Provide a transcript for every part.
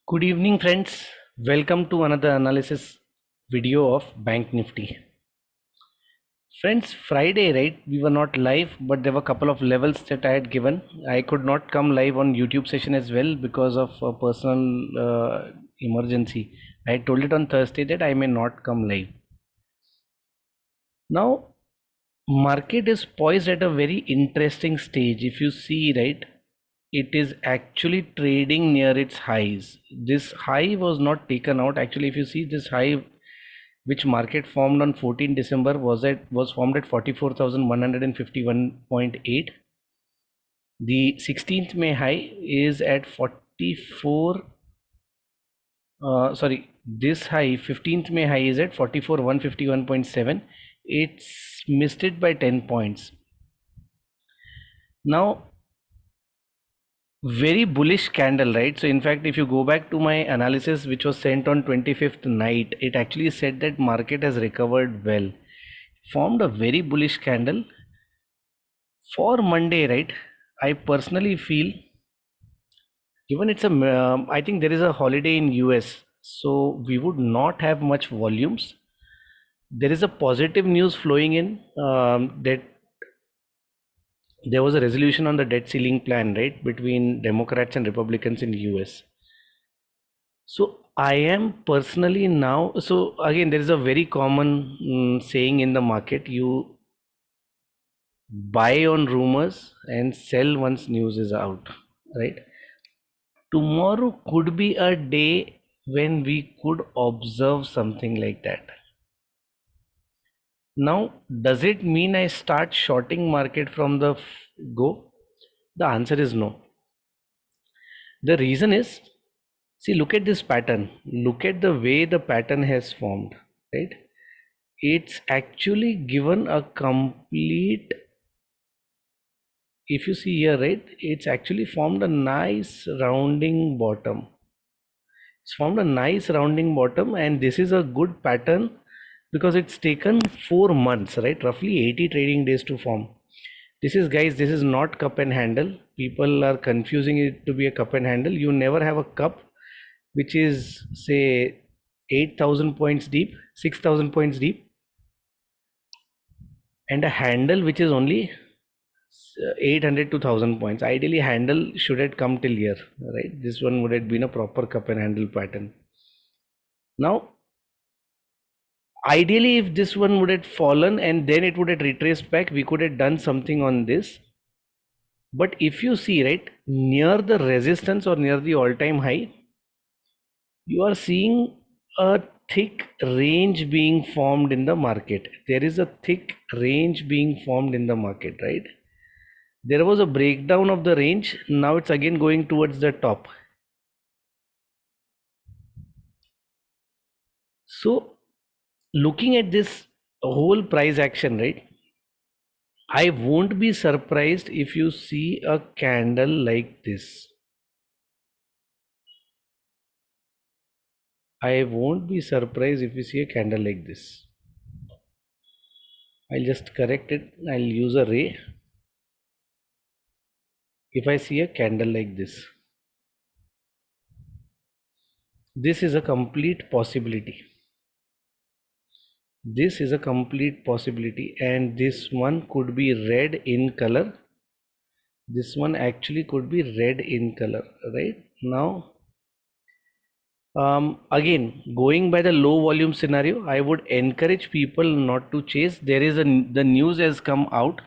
Good evening, friends. Welcome to another analysis video of Bank Nifty. Friends, Friday, right? We were not live, but there were a couple of levels that I had given. I could not come live on YouTube session as well because of a personal emergency. I told it on Thursday that I may not come live. Now, market is poised at a very interesting stage. If you see, right, it is actually trading near its highs. This high was not taken out. Actually, if you see this high which market formed on 14 December was formed at 44,151.8. The 16th May high is at 44 sorry, this high 15th May high is at 44,151.7. It's missed it by 10 points. Now, very bullish candle, right? So in fact, if you go back to my analysis which was sent on 25th night, it actually said that market has recovered well, formed a very bullish candle for Monday, right? I personally feel, given it's a I think there is a holiday in US, so we would not have much volumes. There is a positive news flowing in, that there was a resolution on the debt ceiling plan, right, between Democrats and Republicans in US. So I am personally now, so again, there is a very common saying in the market: you buy on rumors and sell once news is out, right? Tomorrow could be a day when we could observe something like that. Now, does it mean I start shorting market from the go? The answer is no. The reason is, see, look at this pattern. Look at the way the pattern has formed, right? It's actually given a complete, if you see here, right, it's actually formed a nice rounding bottom. It's formed a nice rounding bottom, and this is a good pattern because it's taken 4 months, right, roughly 80 trading days to form. This is, guys, this is not cup and handle. People are confusing it to be a cup and handle. You never have a cup which is, say, 8,000 points deep, 6,000 points deep, and a handle which is only 800 to 1000 points. Ideally, handle should have come till here, right? This one would have been a proper cup and handle pattern. Now, ideally, if this one would have fallen and then it would have retraced back, we could have done something on this. But if you see, right, near the resistance or near the all-time high, you are seeing a thick range being formed in the market. There is a thick range being formed in the market, right? There was a breakdown of the range. Now it's again going towards the top. So looking at this whole price action, right, I won't be surprised if you see a candle like this. I won't be surprised if you see a candle like this. I'll just correct it. I'll use a ray. If I see a candle like this is a complete possibility. This is a complete possibility, and this one could be red in color. This one actually could be red in color, right? Now, again, going by the low volume scenario, I would encourage people not to chase. There is the news has come out.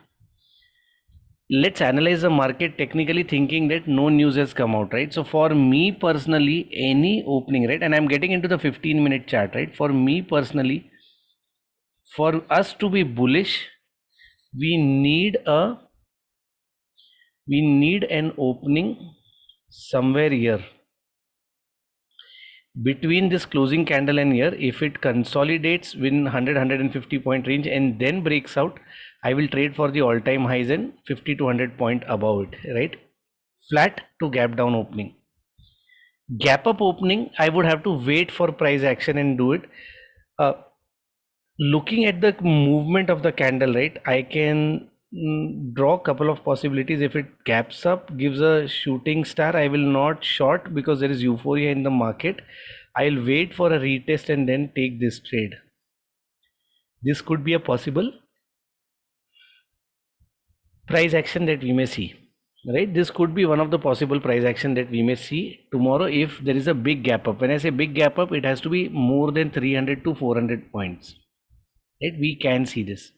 Let's analyze the market technically, thinking that no news has come out, right? So for me personally, any opening, right, and I'm getting into the 15-minute chart, right? For me personally, for us to be bullish, we need an opening somewhere here between this closing candle and here. If it consolidates within 100-150 point range and then breaks out, I will trade for the all-time highs and 50 to 100 point above it, right? Flat to gap down opening. Gap up opening, I would have to wait for price action and do it. Looking at the movement of the candle, right, I can draw a couple of possibilities. If it gaps up, gives a shooting star, I will not short because there is euphoria in the market. I'll wait for a retest and then take this trade. This could be a possible price action that we may see, right? This could be one of the possible price action that we may see tomorrow if there is a big gap up. When I say big gap up, it has to be more than 300 to 400 points, right? We can see this.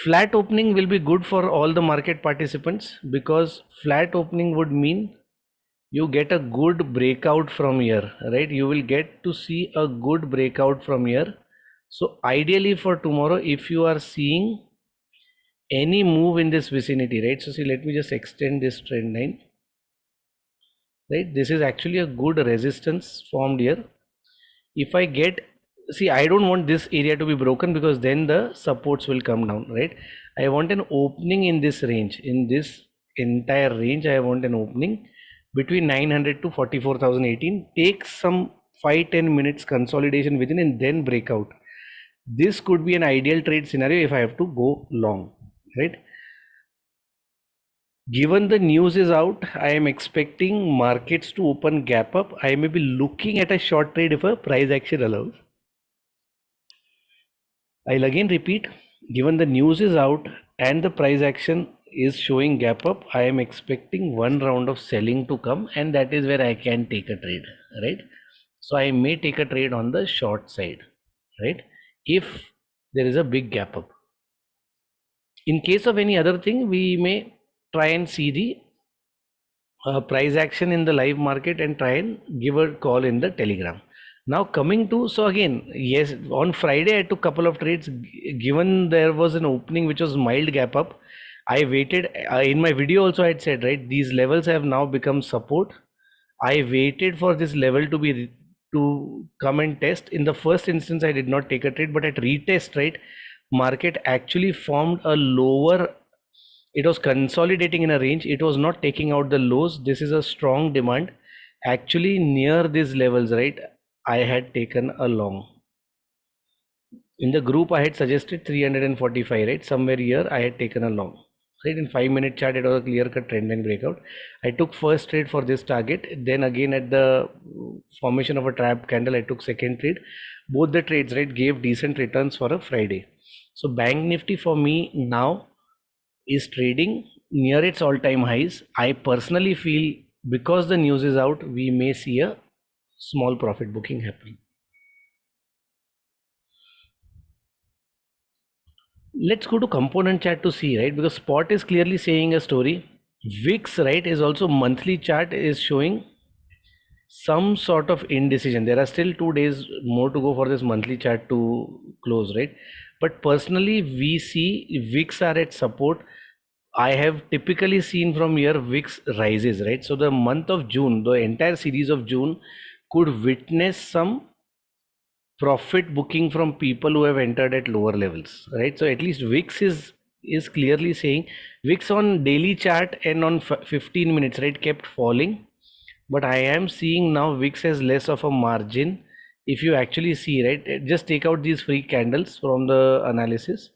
Flat opening will be good for all the market participants because flat opening would mean you get a good breakout from here, right? You will get to see a good breakout from here. So ideally for tomorrow, if you are seeing any move in this vicinity, right? So see, let me just extend this trend line, right? This is actually a good resistance formed here. If I get, see, I don't want this area to be broken because then the supports will come down, right? I want an opening in this range, in this entire range. I want an opening between 900 to 44,018. Take some 5-10 minutes consolidation within and then breakout. This could be an ideal trade scenario if I have to go long, right? Given the news is out, I am expecting markets to open gap up. I may be looking at a short trade if a price action allows. I'll again repeat, given the news is out and the price action is showing gap up, I am expecting one round of selling to come, and that is where I can take a trade, right? So I may take a trade on the short side, right? If there is a big gap up. In case of any other thing, we may try and see the price action in the live market and try and give a call in the Telegram. Now coming to, so again, yes, on Friday I took couple of trades. Given there was an opening which was mild gap up, I waited. In my video also I had said, right, these levels have now become support. I waited for this level to come and test. In the first instance I did not take a trade, but at retest, right, market actually formed a lower, it was consolidating in a range. It was not taking out the lows. This is a strong demand. Actually near these levels, right, I had taken a long. In the group I had suggested 345, right, somewhere here I had taken a long, right? In 5-minute chart it was a clear cut trend line breakout. I took first trade for this target, then again at the formation of a trap candle I took second trade. Both the trades, right, gave decent returns for a Friday. So bank nifty for me now is trading near its all-time highs. I personally feel because the news is out, we may see a small profit booking happen. Let's go to component chart to see, right, because spot is clearly saying a story. VIX, right, is also monthly chart is showing some sort of indecision. There are still 2 days more to go for this monthly chart to close, right? But personally we see VIX are at support. I have typically seen from here VIX rises, right? So the month of June, the entire series of June could witness some profit booking from people who have entered at lower levels, right? So at least VIX is clearly saying, VIX on daily chart and on 15 minutes, right, kept falling, but I am seeing now VIX has less of a margin. If you actually see, right, just take out these free candles from the analysis.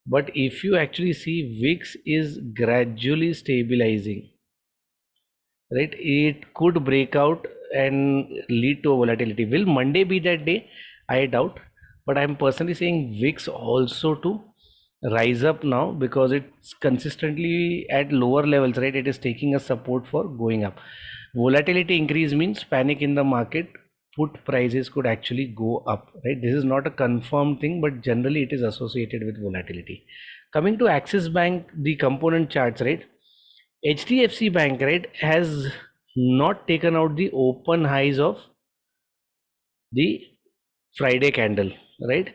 But if you actually see, VIX is gradually stabilizing, right? It could break out and lead to a volatility. Will Monday be that day? I doubt. But I'm personally saying VIX also to rise up now because it's consistently at lower levels, right? It is taking a support for going up. Volatility increase means panic in the market. Put prices could actually go up, right? This is not a confirmed thing, but generally it is associated with volatility. Coming to Axis Bank, the component charts, right? HDFC Bank, right, has not taken out the open highs of the Friday candle, right?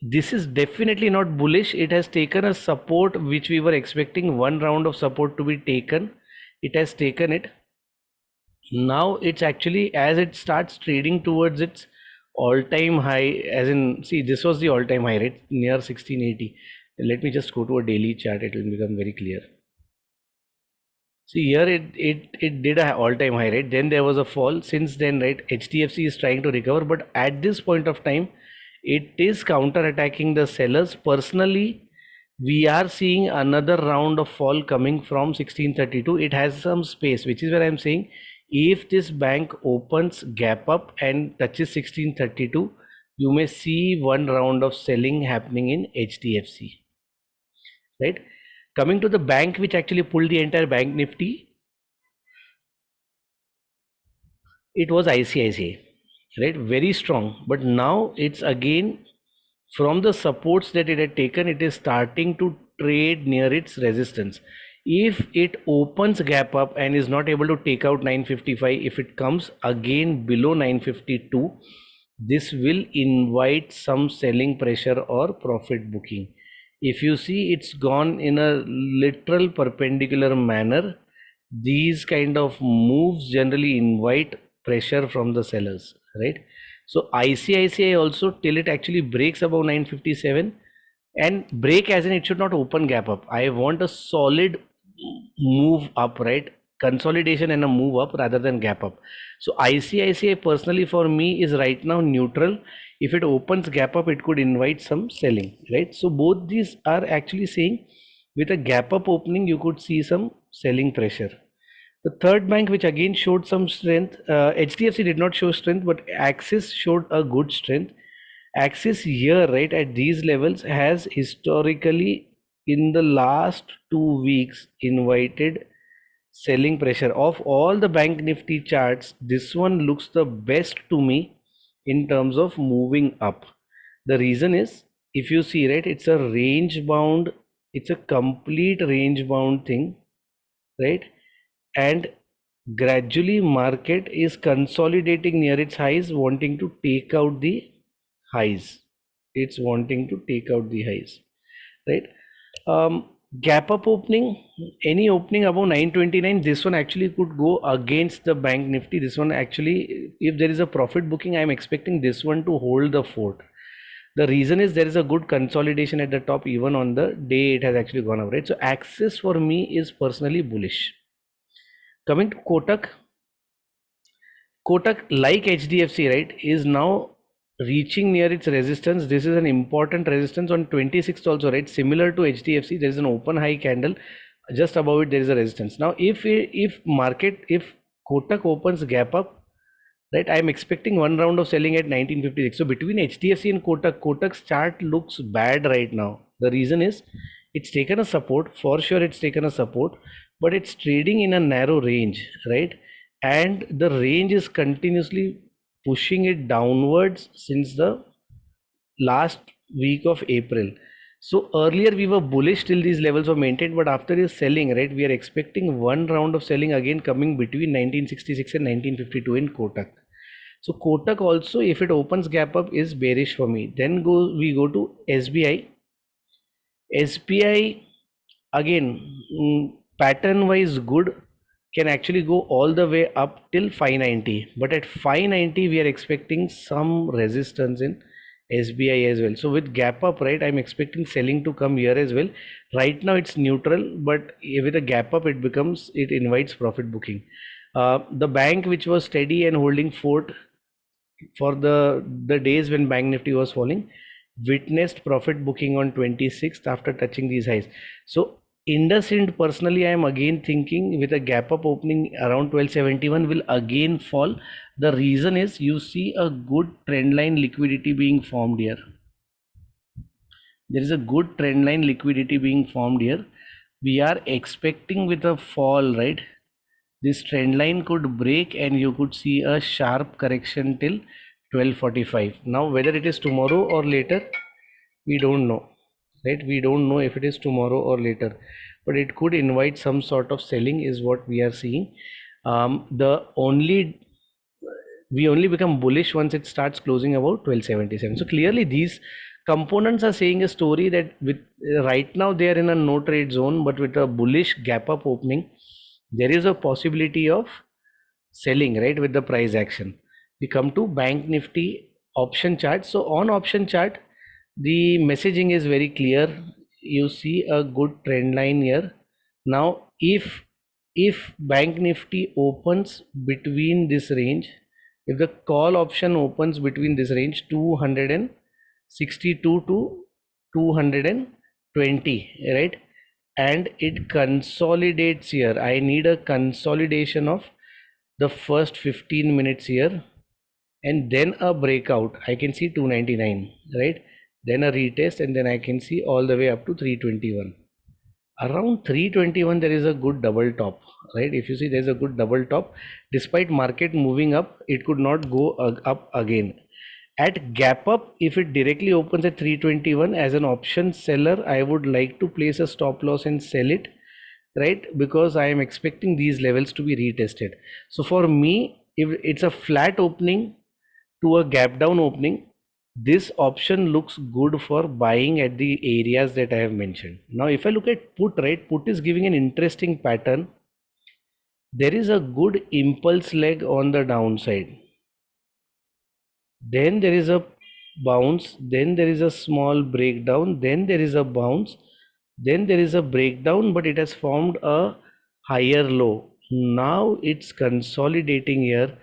This is definitely not bullish. It has taken a support which we were expecting one round of support to be taken. It has taken it. Now it's actually, as it starts trading towards its all-time high, as in, see, this was the all-time high, right, near 1680. Let me just go to a daily chart. It will become very clear. See here it did a all-time high, right? Then there was a fall. Since then, right, HDFC is trying to recover, but at this point of time, it is counter-attacking the sellers. Personally, we are seeing another round of fall coming from 1632. It has some space, which is where I'm saying if this bank opens gap up and touches 1632, you may see one round of selling happening in HDFC, right? Coming to the bank which actually pulled the entire bank Nifty, it was ICICI, right? Very strong, but now it's again from the supports that it had taken, it is starting to trade near its resistance. If it opens gap up and is not able to take out 955, if it comes again below 952, this will invite some selling pressure or profit booking. If you see, it's gone in a literal perpendicular manner. These kind of moves generally invite pressure from the sellers, right? So ICICI also, till it actually breaks above 957, and break as in it should not open gap up. I want a solid move up, right? Consolidation and a move up rather than gap up. So ICICI personally for me is right now neutral. If it opens gap up, it could invite some selling, right? So both these are actually saying with a gap up opening, you could see some selling pressure. The third bank, which again showed some strength, HDFC did not show strength, but Axis showed a good strength. Axis here, right, at these levels has historically in the last 2 weeks invited selling pressure. Of all the bank Nifty charts, this one looks the best to me in terms of moving up. The reason is, if you see, right, it's a range bound, it's a complete range bound thing, right? And gradually market is consolidating near its highs, wanting to take out the highs. It's wanting to take out the highs, right? Gap up opening, any opening above 929, this one actually could go against the bank Nifty. This one actually, if there is a profit booking, I am expecting this one to hold the fort. The reason is there is a good consolidation at the top, even on the day it has actually gone up, right? So Axis for me is personally bullish. Coming to Kotak, Kotak, like HDFC, right, is now reaching near its resistance. This is an important resistance on 26th also, right? Similar to HDFC, there is an open high candle. Just above it, there is a resistance. Now, if Kotak opens gap up, right, I am expecting one round of selling at 1956. So between HDFC and Kotak, Kotak's chart looks bad right now. The reason is it's taken a support, for sure it's taken a support, but it's trading in a narrow range, right? And the range is continuously pushing it downwards since the last week of April. So earlier we were bullish till these levels were maintained, but after this selling, right, we are expecting one round of selling again coming between 1966 and 1952 in Kotak. So Kotak also, if it opens gap up, is bearish for me. Then we go to SBI. SBI again, pattern wise good, can actually go all the way up till 590, but at 590 we are expecting some resistance in SBI as well. So with gap up, right, I'm expecting selling to come here as well. Right now it's neutral, but with a gap up it invites profit booking. The bank which was steady and holding fort for the days when bank Nifty was falling, witnessed profit booking on 26th after touching these highs. So IndusInd personally, I am again thinking with a gap up opening around 1271 will again fall. The reason is you see a good trend line liquidity being formed here. There is a good trend line liquidity being formed here. We are expecting with a fall, right? This trend line could break and you could see a sharp correction till 1245. Now whether it is tomorrow or later, we don't know, right? We don't know if it is tomorrow or later, but it could invite some sort of selling is what we are seeing. The only We only become bullish once it starts closing about 1277. So clearly these components are saying a story that with right now they are in a no trade zone, but with a bullish gap up opening, there is a possibility of selling, right, with the price action. We come to bank Nifty option chart. So on option chart, the messaging is very clear. You see a good trend line here. Now if bank Nifty opens between this range, if the call option opens between this range 262 to 200 20, right? And it consolidates here. I need a consolidation of the first 15 minutes here, and then a breakout. I can see 299, right? Then a retest, and then I can see all the way up to 321. Around 321 there is a good double top, right? If you see, there's a good double top. Despite market moving up, it could not go up again. At gap up, if it directly opens at 321, as an option seller, I would like to place a stop loss and sell it, right? Because I am expecting these levels to be retested. So for me, if it's a flat opening to a gap down opening, this option looks good for buying at the areas that I have mentioned. Now if I look at put, right, put is giving an interesting pattern. There is a good impulse leg on the downside, then there is a bounce, then there is a small breakdown, then there is a bounce, then there is a breakdown, but it has formed a higher low. Now it's consolidating here.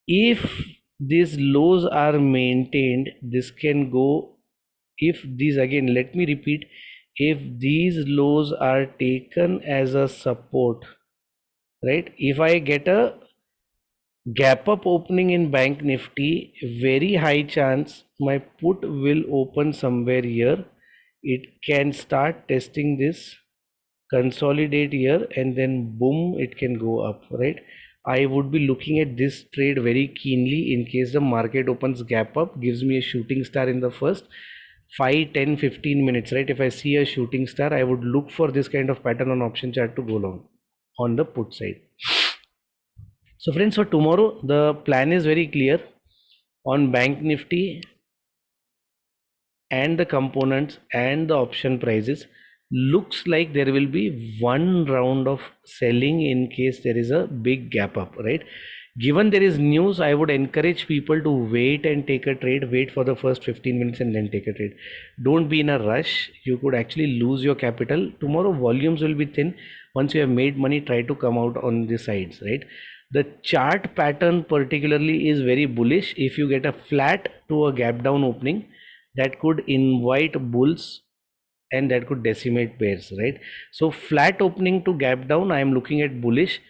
If these lows are maintained, this can go. If these, again let me repeat, if these lows are taken as a support, right? If I get a gap up opening in bank nifty, very high chance my put will open somewhere here. It can start testing this, consolidate here, and then boom, it can go up, right? I would be looking at this trade very keenly in case the market opens gap up, gives me a shooting star in the first 5, 10, 15 minutes, right? If I see a shooting star, I would look for this kind of pattern on option chart to go long on the put side. So friends, for tomorrow, the plan is very clear on bank nifty and the components and the option prices. Looks like there will be one round of selling in case there is a big gap up, right? Given there is news, I would encourage people to wait and take a trade, wait for the first 15 minutes and then take a trade. Don't be in a rush. You could actually lose your capital. Tomorrow volumes will be thin. Once you have made money, try to come out on the sides, right? The chart pattern particularly is very bullish. If you get a flat to a gap down opening, that could invite bulls and that could decimate bears, right? So flat opening to gap down, I am looking at bullish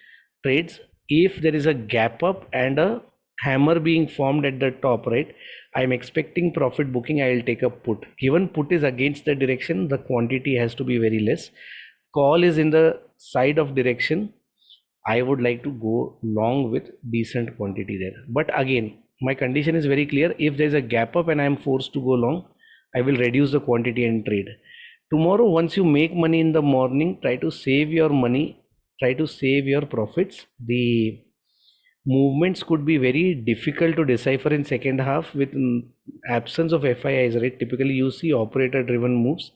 trades. If there is a gap up and a hammer being formed at the top, right, I am expecting profit booking. I will take a put. Given put is against the direction, the quantity has to be very less. Call is in the side of direction. I would like to go long with decent quantity there. But again, my condition is very clear. If there's a gap up and I am forced to go long, I will reduce the quantity and trade. Tomorrow, once you make money in the morning, try to save your money, try to save your profits. The movements could be very difficult to decipher in second half with absence of FIIs, right? Typically, you see operator driven moves.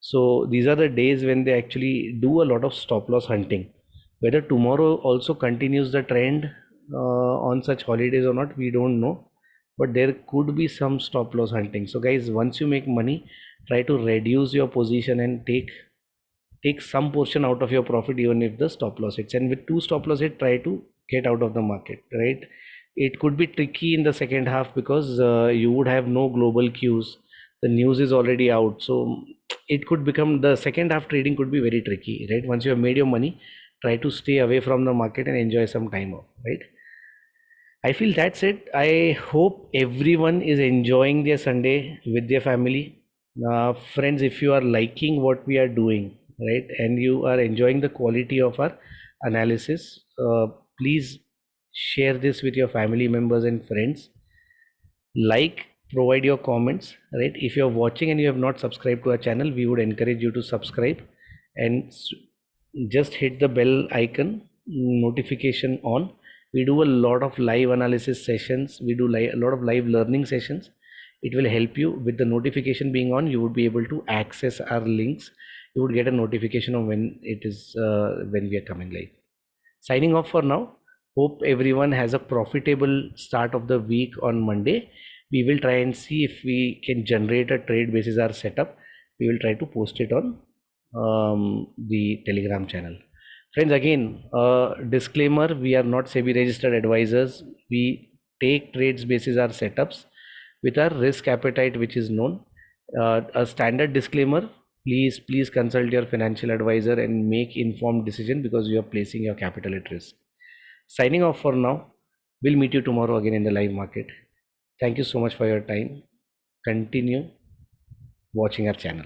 So these are the days when they actually do a lot of stop loss hunting. Whether tomorrow also continues the trend on such holidays or not, we don't know. But there could be some stop loss hunting. So guys, once you make money, try to reduce your position and take some portion out of your profit, even if the stop loss hits. And with two stop loss hit, try to get out of the market, right? It could be tricky in the second half because you would have no global cues. The news is already out, so it could become, the second half trading could be very tricky, right? Once you have made your money, try to stay away from the market and enjoy some time off, right? I feel that's it. I hope everyone is enjoying their Sunday with their family. Friends, if you are liking what we are doing, right, and you are enjoying the quality of our analysis, please share this with your family members and friends. Like, provide your comments, right? If you're watching and you have not subscribed to our channel, we would encourage you to subscribe and just hit the bell icon, notification on. We do a lot of live analysis sessions, we do a lot of live learning sessions. It will help you. With the notification being on, you would be able to access our links. You would get a notification of when it is when we are coming live. Signing off for now. Hope everyone has a profitable start of the week on Monday. We will try and see if we can generate a trade basis our setup. We will try to post it on the Telegram channel. Friends, again, disclaimer, we are not SEBI registered advisors. We take trades basis our setups with our risk appetite, which is known. A standard disclaimer, Please consult your financial advisor and make informed decision, because you are placing your capital at risk. Signing off for now. We'll meet you tomorrow again in the live market. Thank you so much for your time. Continue watching our channel.